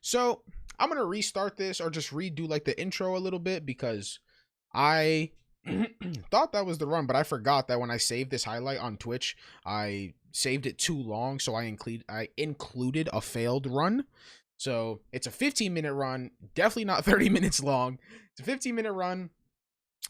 So I'm gonna restart this or just redo like the intro a little bit because I thought that was the run, but I forgot that when I saved this highlight on Twitch, I saved it too long, so I included a failed run. So it's a 15-minute run, definitely not 30 minutes long. It's a 15-minute run.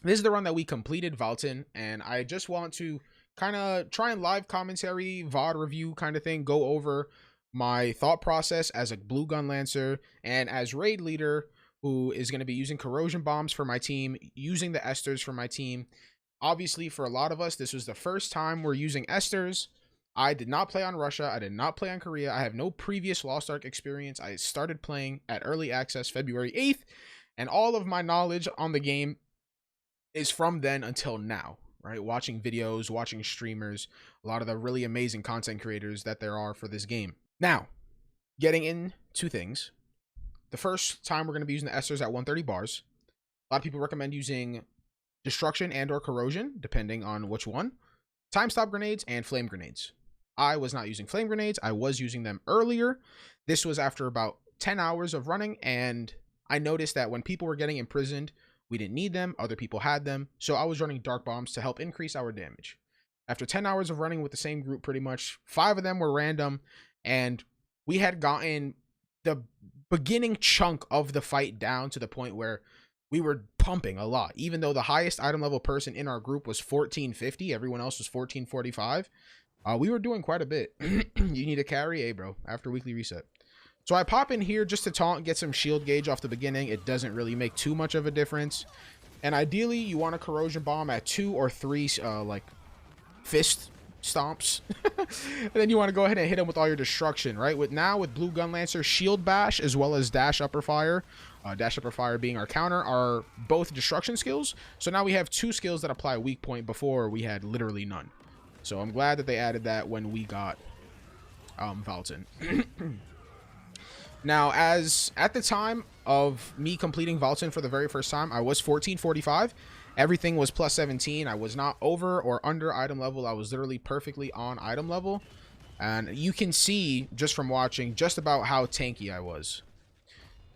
This is the run that we completed, Valtan, and I just want to kind of try and live commentary, VOD review kind of thing, go over my thought process as a blue Gunlancer and as raid leader who is going to be using corrosion bombs for my team, using the esters for my team. Obviously, for a lot of us, this was the first time we're using esters. I did not play on Russia. I did not play on Korea. I have no previous Lost Ark experience. I started playing at early access February 8th, and all of my knowledge on the game is from then until now, right? Watching videos, watching streamers, a lot of the really amazing content creators that there are for this game. Now, getting into things. The first time we're going to be using the esters at 130 bars. A lot of people recommend using destruction and or corrosion, depending on which one. Time stop grenades and flame grenades. I was not using flame grenades. I was using them earlier. This was after about 10 hours of running, and I noticed that when people were getting imprisoned, we didn't need them. Other people had them. So I was running dark bombs to help increase our damage. After 10 hours of running with the same group, pretty much 5 of them were random, and we had gotten the beginning chunk of the fight down to the point where we were pumping a lot. Even though the highest item level person in our group was 1450, everyone else was 1445. We were doing quite a bit. You need a carry, bro, after weekly reset. So I pop in here just to taunt, get some shield gauge off the beginning. It doesn't really make too much of a difference. And ideally, you want a corrosion bomb at 2 or 3 like fist stomps. And then you want to go ahead and hit him with all your destruction, right? With blue Gunlancer, shield bash as well as dash upper fire. Dash upper fire being our counter are both destruction skills. So now we have 2 skills that apply weak point. Before we had literally none. So I'm glad that they added that when we got Valtan. Now, as at the time of me completing Valtan for the very first time, I was 1445. Everything was plus 17. I was not over or under item level. I was literally perfectly on item level. And you can see just from watching just about how tanky I was.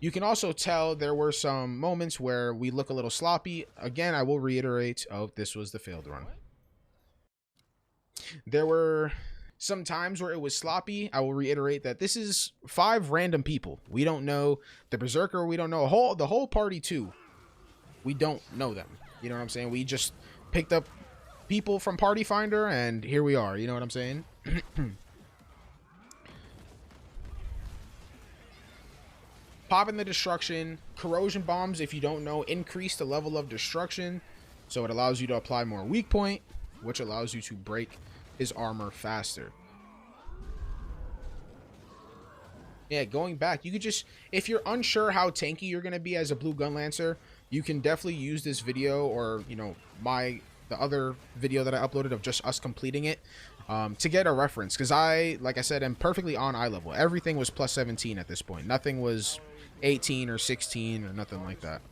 You can also tell there were some moments where we look a little sloppy. Again, I will reiterate, this was the failed run. There were some times where it was sloppy. I will reiterate that this is 5 random people. We don't know the Berserker. We don't know the whole party too. We don't know them. You know what I'm saying? We just picked up people from Party Finder, and here we are. You know what I'm saying? Popping the destruction. Corrosion bombs, if you don't know, increase the level of destruction. So it allows you to apply more weak point, which allows you to break his armor faster. Yeah, going back, you could just, if you're unsure how tanky you're going to be as a blue Gunlancer, you can definitely use this video or, you know, the other video that I uploaded of just us completing it to get a reference. Because like I said, I'm perfectly on eye level. Everything was plus 17 at this point. Nothing was 18 or 16 or nothing like that.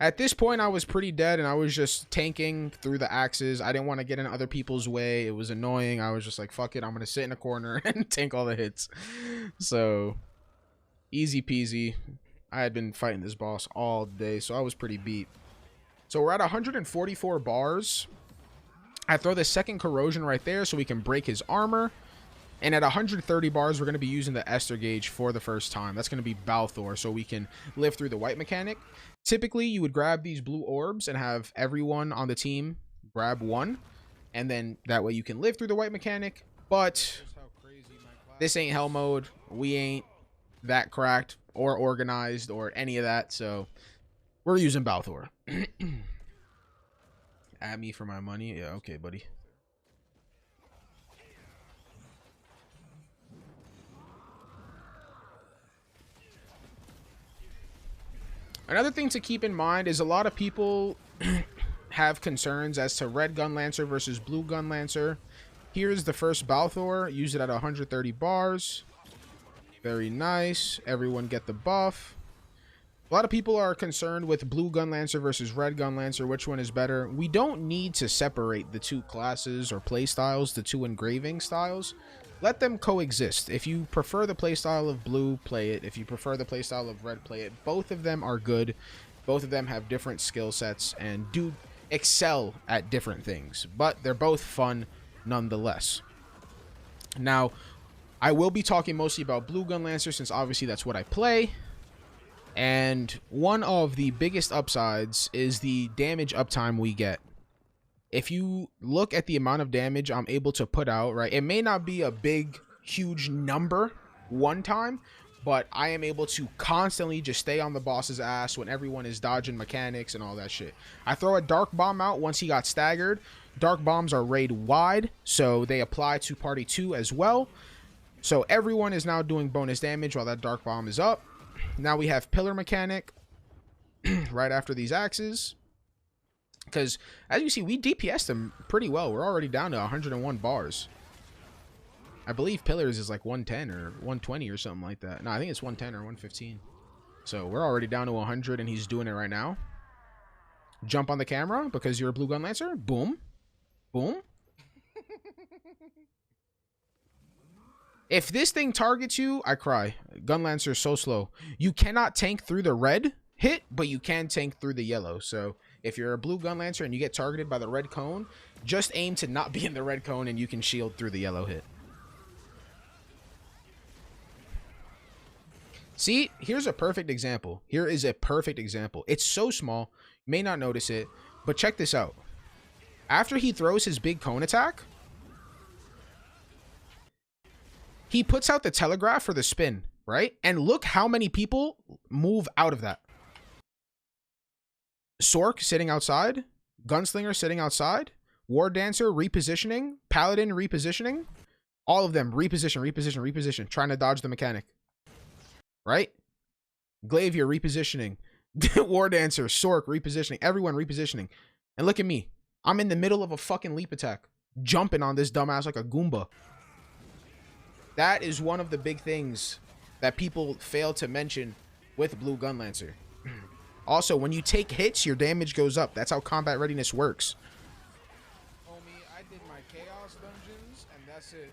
At this point, I was pretty dead, and I was just tanking through the axes. I didn't want to get in other people's way. It was annoying. I was just like, fuck it. I'm going to sit in a corner and tank all the hits. So, easy peasy. I had been fighting this boss all day, so I was pretty beat. So, we're at 144 bars. I throw the second corrosion right there so we can break his armor. And at 130 bars, we're going to be using the Ester gauge for the first time. That's going to be Balthor, so we can live through the white mechanic. Typically, you would grab these blue orbs and have everyone on the team grab one. And then that way you can live through the white mechanic. But this ain't hell mode. We ain't that cracked or organized or any of that. So we're using Balthor. Add me for my money. Yeah, okay, buddy. Another thing to keep in mind is a lot of people have concerns as to red Gunlancer versus blue Gunlancer. Here's the first Balthor. Use it at 130 bars. Very nice. Everyone get the buff. A lot of people are concerned with blue Gunlancer versus red Gunlancer, which one is better. We don't need to separate the two classes or play styles, the two engraving styles. Let them coexist. If you prefer the playstyle of blue, play it. If you prefer the playstyle of red, play it. Both of them are good. Both of them have different skill sets and do excel at different things. But they're both fun nonetheless. Now, I will be talking mostly about blue Gunlancer since obviously that's what I play. And one of the biggest upsides is the damage uptime we get. If you look at the amount of damage I'm able to put out, right, it may not be a big, huge number one time, but I am able to constantly just stay on the boss's ass when everyone is dodging mechanics and all that shit. I throw a dark bomb out once he got staggered. Dark bombs are raid wide, so they apply to party 2 as well. So everyone is now doing bonus damage while that dark bomb is up. Now we have pillar mechanic right after these axes. Because, as you see, we DPS them pretty well. We're already down to 101 bars. I believe pillars is like 110 or 120 or something like that. No, I think it's 110 or 115. So we're already down to 100 and he's doing it right now. Jump on the camera because you're a blue Gunlancer. Boom. Boom. If this thing targets you, I cry. Gunlancer is so slow. You cannot tank through the red hit, but you can tank through the yellow. So if you're a blue Gunlancer and you get targeted by the red cone, just aim to not be in the red cone and you can shield through the yellow hit. See, here's a perfect example. Here is a perfect example. It's so small, you may not notice it, but check this out. After he throws his big cone attack, he puts out the telegraph for the spin, right? And look how many people move out of that. Sork sitting outside, Gunslinger sitting outside, War Dancer repositioning, Paladin repositioning, all of them reposition, trying to dodge the mechanic. Right? Glavier repositioning, War Dancer, Sork repositioning, everyone repositioning. And look at me. I'm in the middle of a fucking leap attack, jumping on this dumbass like a Goomba. That is one of the big things that people fail to mention with blue Gunlancer. Also, when you take hits, your damage goes up. That's how combat readiness works. Homie, I did my chaos dungeons, and that's it.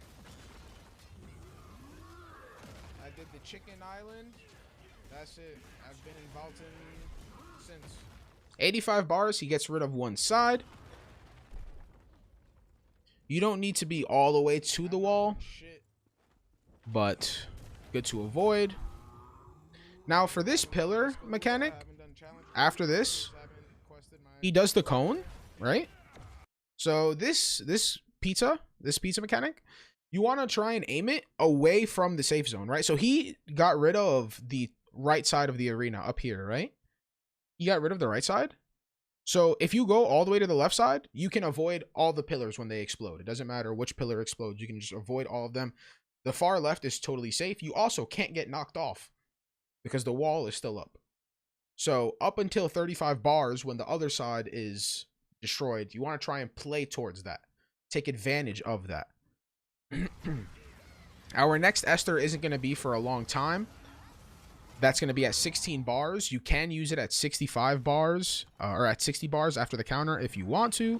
I did the Chicken Island. That's it. I've been in Valtan since. 85 bars, he gets rid of one side. You don't need to be all the way to the wall, but good to avoid. Now for this pillar mechanic, after this, he does the cone, right? So this pizza mechanic, you want to try and aim it away from the safe zone, right? So he got rid of the right side of the arena up here, right? He got rid of the right side. So if you go all the way to the left side, you can avoid all the pillars when they explode. It doesn't matter which pillar explodes. You can just avoid all of them. The far left is totally safe. You also can't get knocked off because the wall is still up. So up until 35 bars, when the other side is destroyed, you want to try and play towards that. Take advantage of that. Our next Esther isn't going to be for a long time. That's going to be at 16 bars. You can use it at 65 bars or at 60 bars after the counter if you want to.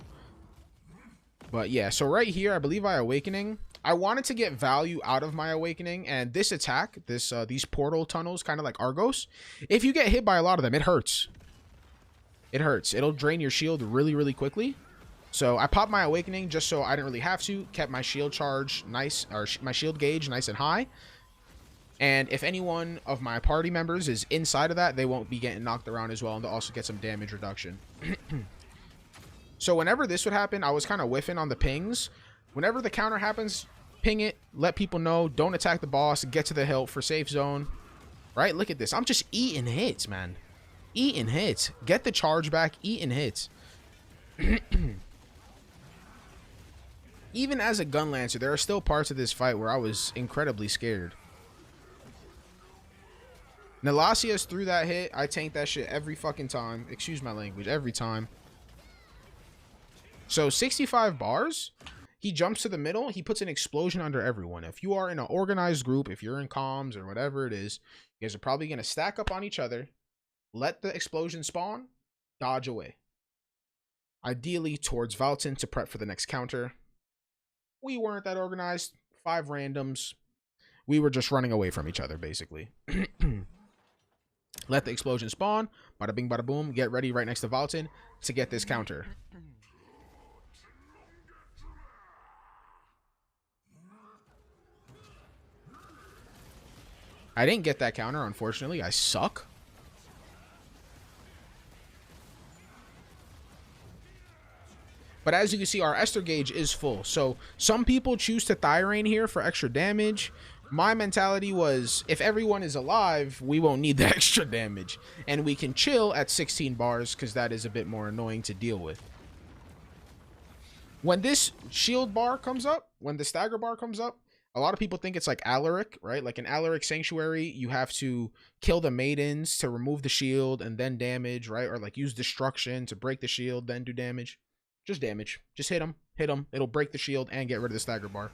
But yeah, so right here, I believe Awakening. I wanted to get value out of my Awakening, and this attack, these portal tunnels, kind of like Argos, if you get hit by a lot of them, it hurts. It hurts. It'll drain your shield really, really quickly. So I popped my Awakening just so I didn't really have to. Kept my shield charge nice, or my shield gauge nice and high. And if any one of my party members is inside of that, they won't be getting knocked around as well, and they'll also get some damage reduction. So whenever this would happen, I was kind of whiffing on the pings. Whenever the counter happens, ping it, let people know, don't attack the boss, get to the hill for safe zone. Right? Look at this. I'm just eating hits, man. Eating hits. Get the charge back, eating hits. Even as a Gunlancer, there are still parts of this fight where I was incredibly scared. Nalasias threw that hit. I tanked that shit every fucking time. Excuse my language. Every time. So 65 bars. He jumps to the middle. He puts an explosion under everyone. If you are in an organized group, if you're in comms or whatever it is, you guys are probably going to stack up on each other. let the explosion spawn, dodge away. Ideally towards Valtan to prep for the next counter. We weren't that organized. 5 randoms. We were just running away from each other, basically. Let the explosion spawn. Bada bing, bada boom. Get ready right next to Valtan to get this counter. I didn't get that counter, unfortunately. I suck. But as you can see, our Esther gauge is full. So some people choose to Thyrane here for extra damage. My mentality was, if everyone is alive, we won't need the extra damage. And we can chill at 16 bars, because that is a bit more annoying to deal with. When this shield bar comes up, when the stagger bar comes up, a lot of people think it's like Alaric, right? Like in Alaric Sanctuary, you have to kill the maidens to remove the shield and then damage, right? Or like use destruction to break the shield, then do damage. Just damage. Just hit them. Hit them. It'll break the shield and get rid of the stagger bar.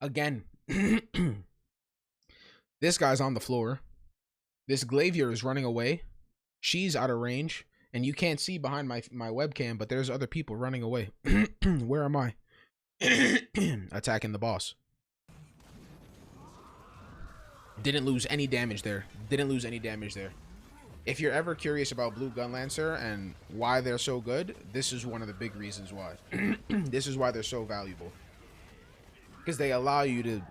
Again. This guy's on the floor. This Glavier is running away. She's out of range. And you can't see behind my webcam, but there's other people running away. Where am I? Attacking the boss. Didn't lose any damage there. Didn't lose any damage there. If you're ever curious about Blue Gunlancer and why they're so good, this is one of the big reasons why. This is why they're so valuable. Because they allow you to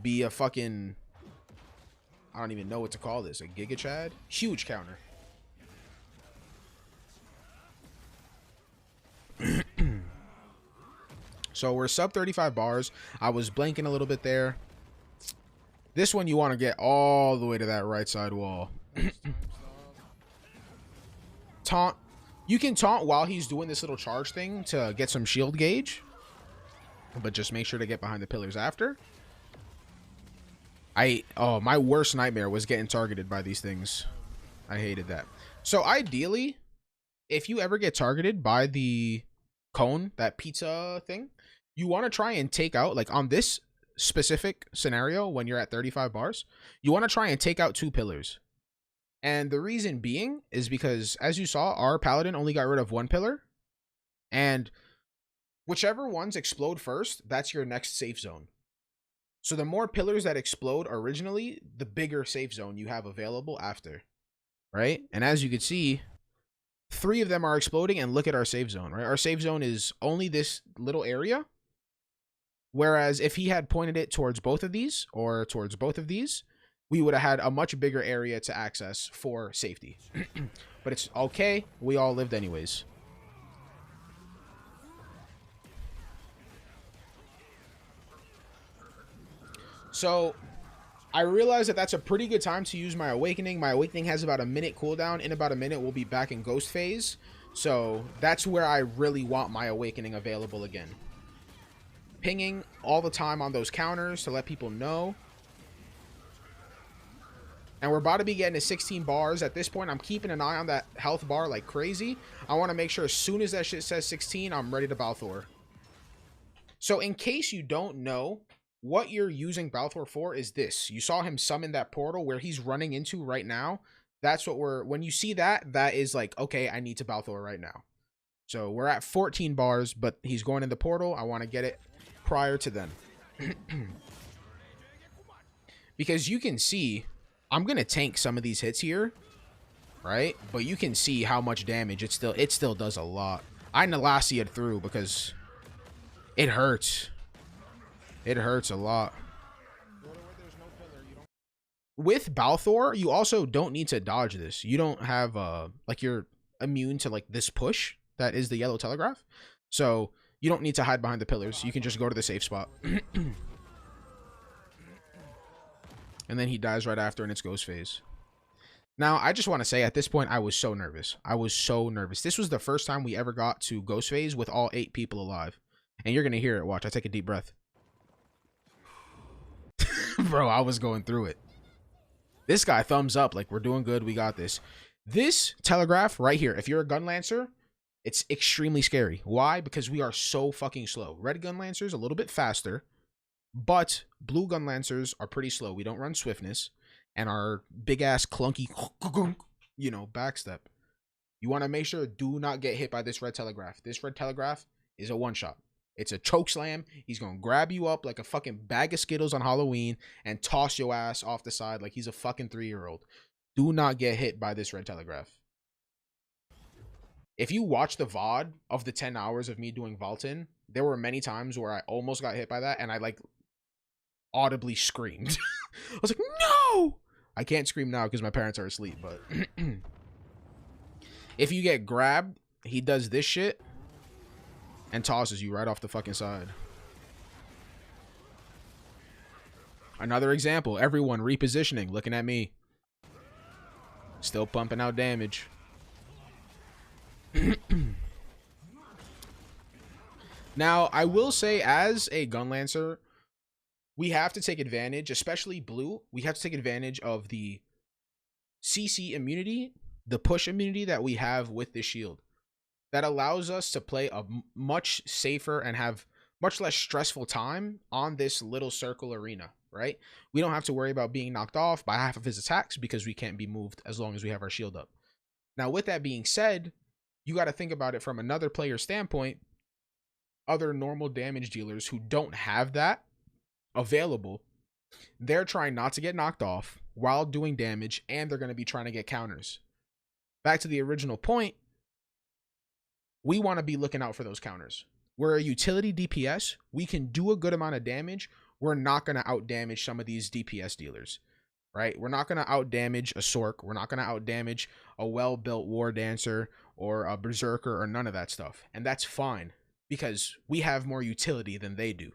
be a fucking... I don't even know what to call this. A Giga Chad? Huge counter. So we're sub 35 bars. I was blanking a little bit there. This one you want to get all the way to that right side wall. Taunt. You can taunt while he's doing this little charge thing to get some shield gauge. But just make sure to get behind the pillars after. Oh, my worst nightmare was getting targeted by these things. I hated that. So ideally, if you ever get targeted by the cone, that pizza thing, you want to try and take out, like on this specific scenario, when you're at 35 bars, you want to try and take out 2 pillars. And the reason being is because, as you saw, our paladin only got rid of 1 pillar. And whichever ones explode first, that's your next safe zone. So the more pillars that explode originally, the bigger safe zone you have available after. Right? And as you can see, 3 of them are exploding, and look at our safe zone, right? Our safe zone is only this little area. Whereas if he had pointed it towards both of these, or towards both of these, we would have had a much bigger area to access for safety. But it's okay. We all lived anyways. So I realized that that's a pretty good time to use my Awakening. My Awakening has about a minute cooldown. In about a minute, we'll be back in Ghost phase. So that's where I really want my Awakening available again. Pinging all the time on those counters to let people know. And we're about to be getting to 16 bars. At this point, I'm keeping an eye on that health bar like crazy. I want to make sure as soon as that shit says 16, I'm ready to Balthor. So in case you don't know, what you're using Balthor for is this. You saw him summon that portal where he's running into right now. That's what when you see that, that is like, okay, I need to Balthor right now. So we're at 14 bars, but he's going in the portal. I want to get it prior to then. Because you can see, I'm going to tank some of these hits here, right? But you can see how much damage it still does a lot. I Nalassia'd through because it hurts. It hurts a lot. With Balthor, you also don't need to dodge this. You don't have like, you're immune to like this push that is the yellow telegraph. So you don't need to hide behind the pillars. You can just go to the safe spot. And then he dies right after, and it's Ghost phase. Now, I just want to say, at this point, I was so nervous. I was so nervous. This was the first time we ever got to Ghost phase with all 8 people alive. And you're going to hear it. Watch, I take a deep breath. Bro, I was going through it. This guy, thumbs up. Like, we're doing good. We got this. This telegraph right here, if you're a Gunlancer, it's extremely scary. Why? Because we are so fucking slow. Red Gunlancers a little bit faster, but blue Gunlancers are pretty slow. We don't run swiftness, and our big ass clunky, you know, backstep. You want to make sure do not get hit by this red telegraph. This red telegraph is a one shot. It's a choke slam. He's gonna grab you up like a fucking bag of Skittles on Halloween and toss your ass off the side like he's a fucking 3-year-old. Do not get hit by this red telegraph. If you watch the VOD of the 10 hours of me doing Valtan, there were many times where I almost got hit by that and I like audibly screamed. I was like, no! I can't scream now because my parents are asleep, but if you get grabbed, he does this shit and tosses you right off the fucking side. Another example, everyone repositioning, looking at me. Still pumping out damage. Now, I will say, as a Gunlancer, we have to take advantage, especially blue, we have to take advantage of the CC immunity, the push immunity that we have with this shield. That allows us to play a much safer and have much less stressful time on this little circle arena, right? We don't have to worry about being knocked off by half of his attacks because we can't be moved as long as we have our shield up. Now, with that being said, you got to think about it from another player's standpoint. Other normal damage dealers who don't have that available, they're trying not to get knocked off while doing damage, and they're going to be trying to get counters. Back to the original point, we want to be looking out for those counters. We're a utility DPS. We can do a good amount of damage. We're not going to out damage some of these DPS dealers, right? We're not going to out damage a Sork. We're not going to out damage a well-built War Dancer or a Berserker or none of that stuff. And that's fine because we have more utility than they do.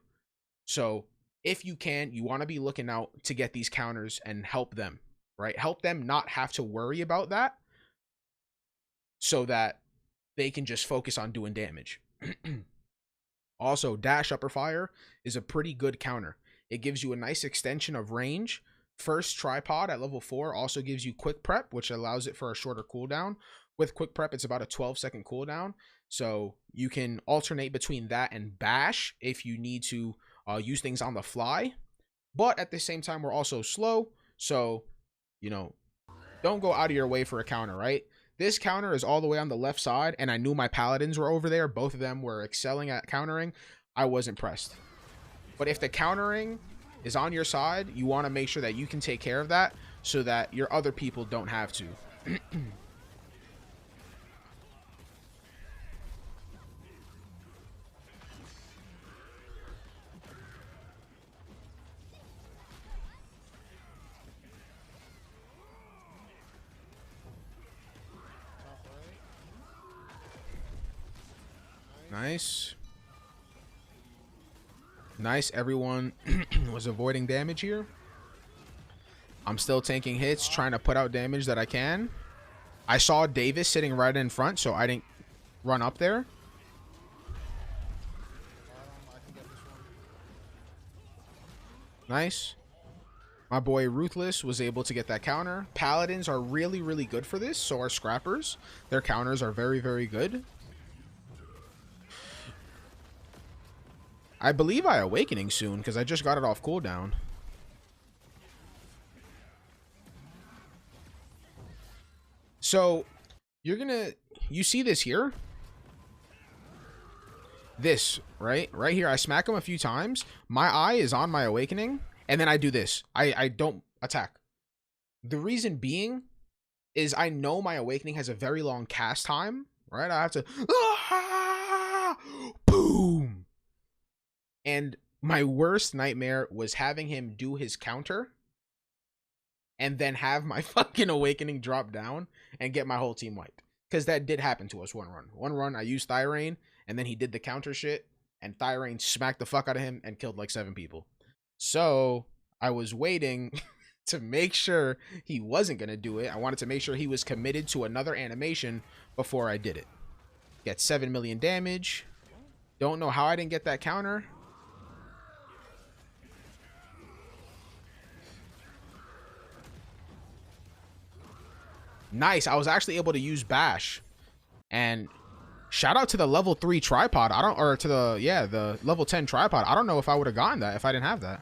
So if you can, you want to be looking out to get these counters and help them, right? Help them not have to worry about that so that they can just focus on doing damage. Also, dash upper fire is a pretty good counter. It gives you a nice extension of range. First tripod at level 4 also gives you quick prep, which allows it for a shorter cooldown. With quick prep, it's about a 12-second cooldown. So you can alternate between that and bash if you need to use things on the fly. But at the same time, we're also slow. So, you know, don't go out of your way for a counter, right? This counter is all the way on the left side, and I knew my paladins were over there. Both of them were excelling at countering. I wasn't pressed. But if the countering is on your side, you want to make sure that you can take care of that so that your other people don't have to. Nice. Nice. Everyone was avoiding damage here. I'm still taking hits, trying to put out damage that I can. I saw Davis sitting right in front, so I didn't run up there. Nice. My boy Ruthless was able to get that counter. Paladins are really, really good for this. So are Scrappers. Their counters are very, very good. I believe I Awakening soon because I just got it off cooldown. So you see this here? This, right? Right here, I smack him a few times. My eye is on my Awakening, and then I do this. I don't attack. The reason being is I know my Awakening has a very long cast time, right? I have to... Boom! And my worst nightmare was having him do his counter and then have my fucking Awakening drop down and get my whole team wiped. Because that did happen to us one run. One run, I used Thyrane, and then he did the counter shit, and Thyrane smacked the fuck out of him and killed like 7 people. So I was waiting to make sure he wasn't going to do it. I wanted to make sure he was committed to another animation before I did it. Get 7 million damage. Don't know how I didn't get that counter. Nice. I was actually able to use bash. And shout out to the level 3 tripod. I don't, or to the level 10 tripod. I don't know if I would have gotten that if I didn't have that.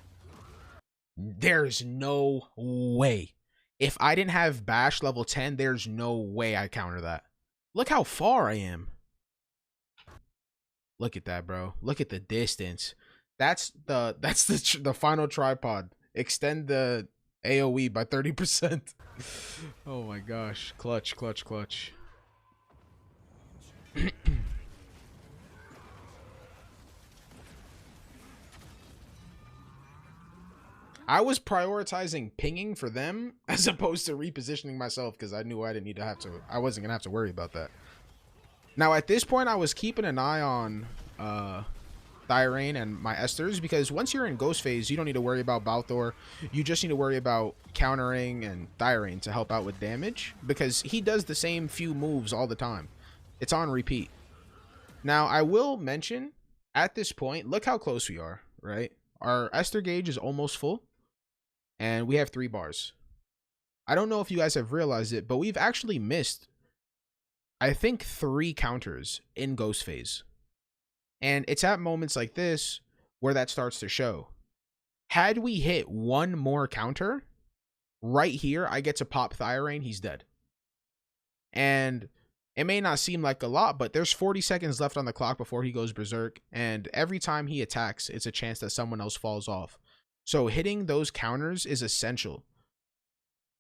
There's no way. If I didn't have bash level 10, there's no way I counter that. Look how far I am. Look at that, bro. Look at the distance. That's the final tripod. Extend the AoE by 30%. Oh my gosh. Clutch, clutch, clutch. I was prioritizing pinging for them as opposed to repositioning myself because I knew I didn't need to have to. I wasn't gonna have to worry about that. Now at this point, I was keeping an eye on Thyrane and my Esters, because once you're in Ghost phase, you don't need to worry about Balthor. You just need to worry about countering and Thyrane to help out with damage, because he does the same few moves all the time. It's on repeat. Now, I will mention, at this point, look how close we are, right? Our Esther gauge is almost full, and we have 3 bars. I don't know if you guys have realized it, but we've actually missed, I think, 3 counters in Ghost phase. And it's at moments like this where that starts to show. Had we hit 1 more counter, right here, I get to pop Thyrane, he's dead. And it may not seem like a lot, but there's 40 seconds left on the clock before he goes berserk. And every time he attacks, it's a chance that someone else falls off. So hitting those counters is essential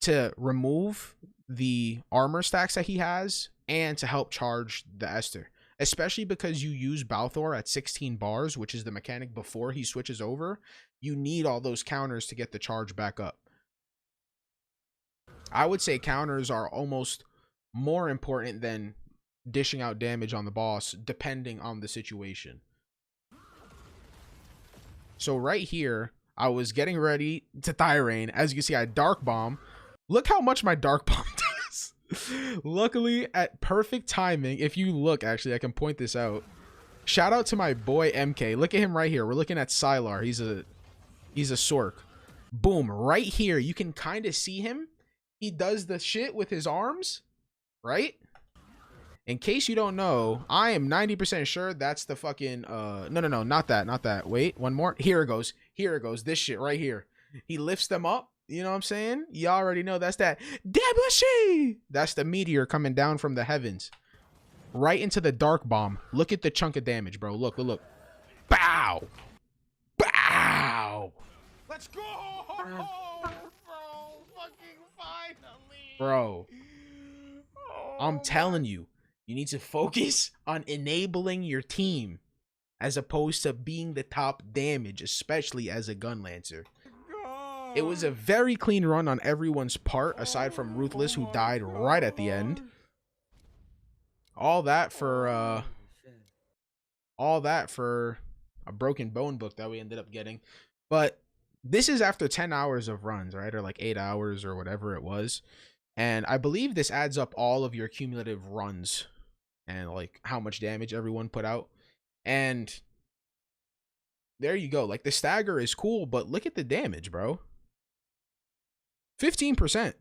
to remove the armor stacks that he has and to help charge the Esther. Especially because you use Balthor at 16 bars, which is the mechanic before he switches over. You need all those counters to get the charge back up. I would say counters are almost more important than dishing out damage on the boss, depending on the situation. So right here, I was getting ready to Thyrane. As you can see, I Dark Bomb. Look how much my Dark Bomb does. Luckily, at perfect timing, if you look, actually, I can point this out. Shout out to my boy MK. Look at him right here. We're looking at Sylar. He's a Sork. Boom. Right here, you can kind of see him. He does the shit with his arms, right? In case you don't know, I am 90% sure that's the fucking, no, not that. Wait, one more. Here it goes. This shit right here. He lifts them up. You know what I'm saying? You already know that's that Debussy. That's the meteor coming down from the heavens. Right into the Dark Bomb. Look at the chunk of damage, bro. Look. Bow. Bow. Let's go. Bro, fucking finally. Bro. I'm telling you, you need to focus on enabling your team as opposed to being the top damage, especially as a Gunlancer. It was a very clean run on everyone's part, aside from Ruthless, who died right at the end. All that for a broken bone book that we ended up getting. But this is after 10 hours of runs, right? Or like 8 hours or whatever it was. And I believe this adds up all of your cumulative runs and like how much damage everyone put out. And there you go. Like the stagger is cool, but look at the damage, bro. 15%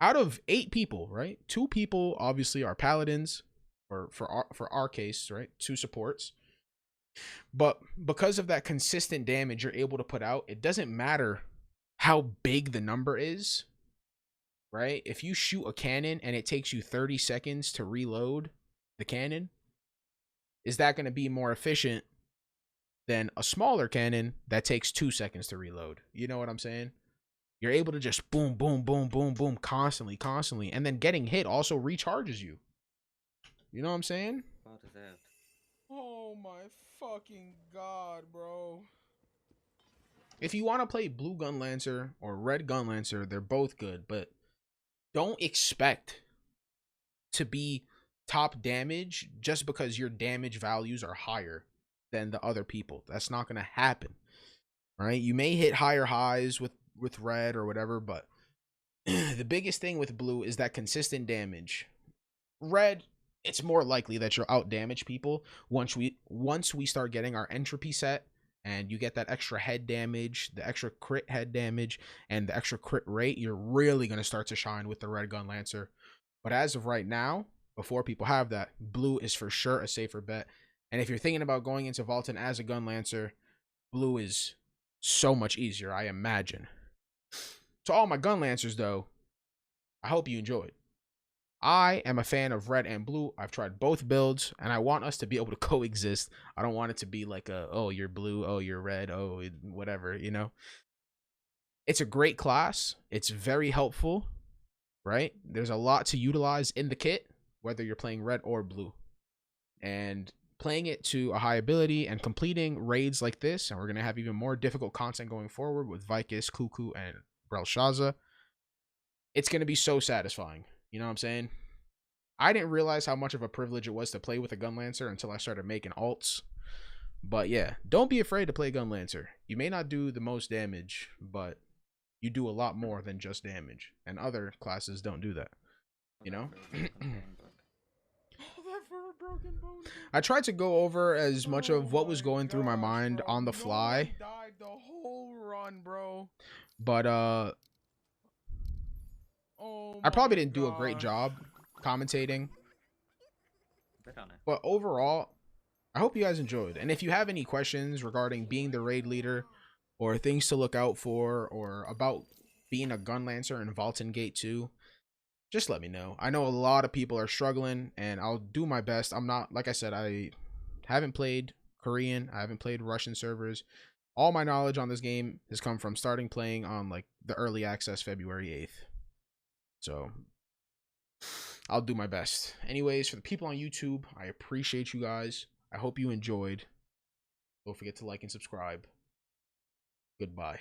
out of 8 people, right? 2 people obviously are paladins, or for our case, right? 2 supports. But because of that consistent damage you're able to put out, it doesn't matter how big the number is, right? If you shoot a cannon and it takes you 30 seconds to reload the cannon, is that going to be more efficient than a smaller cannon that takes 2 seconds to reload? You know what I'm saying? You're able to just boom, boom, boom, boom, boom, constantly. And then getting hit also recharges you. You know what I'm saying? What is that? Oh my fucking god, bro. If you want to play blue Gunlancer or red Gunlancer, they're both good. But don't expect to be top damage just because your damage values are higher than the other people. That's not going to happen. Right? You may hit higher highs with red or whatever, but the biggest thing with blue is that consistent damage. Red, it's more likely that you'll out damage people once we start getting our entropy set, and you get that extra head damage, the extra crit head damage, and the extra crit rate. You're really going to start to shine with the red Gunlancer. But as of right now, before people have that, blue is for sure a safer bet. And if you're thinking about going into Valtan as a Gunlancer, blue is so much easier, I imagine. To all my Gunlancers, though, I hope you enjoyed. I am a fan of red and blue. I've tried both builds, and I want us to be able to coexist. I don't want it to be like a, oh, you're blue, oh, you're red, oh, whatever, you know? It's a great class. It's very helpful, right? There's a lot to utilize in the kit, whether you're playing red or blue. And playing it to a high ability and completing raids like this, and we're going to have even more difficult content going forward with Vicus, Kuku, and Belshaza. It's going to be so satisfying. You know what I'm saying? I didn't realize how much of a privilege it was to play with a Gunlancer until I started making alts. But yeah, don't be afraid to play Gunlancer. You may not do the most damage, but you do a lot more than just damage. And other classes don't do that. You know? I tried to go over as much of what was going through my mind on the fly. Died the whole run, bro. But I probably didn't do a great job commentating. But overall, I hope you guys enjoyed. And if you have any questions regarding being the raid leader or things to look out for or about being a Gunlancer in Valtan Gate 2, just let me know. I know a lot of people are struggling, and I'll do my best. I'm not, like I said, I haven't played Korean. I haven't played Russian servers. All my knowledge on this game has come from starting playing on like the early access February 8th. So I'll do my best. Anyways, for the people on YouTube, I appreciate you guys. I hope you enjoyed. Don't forget to like and subscribe. Goodbye.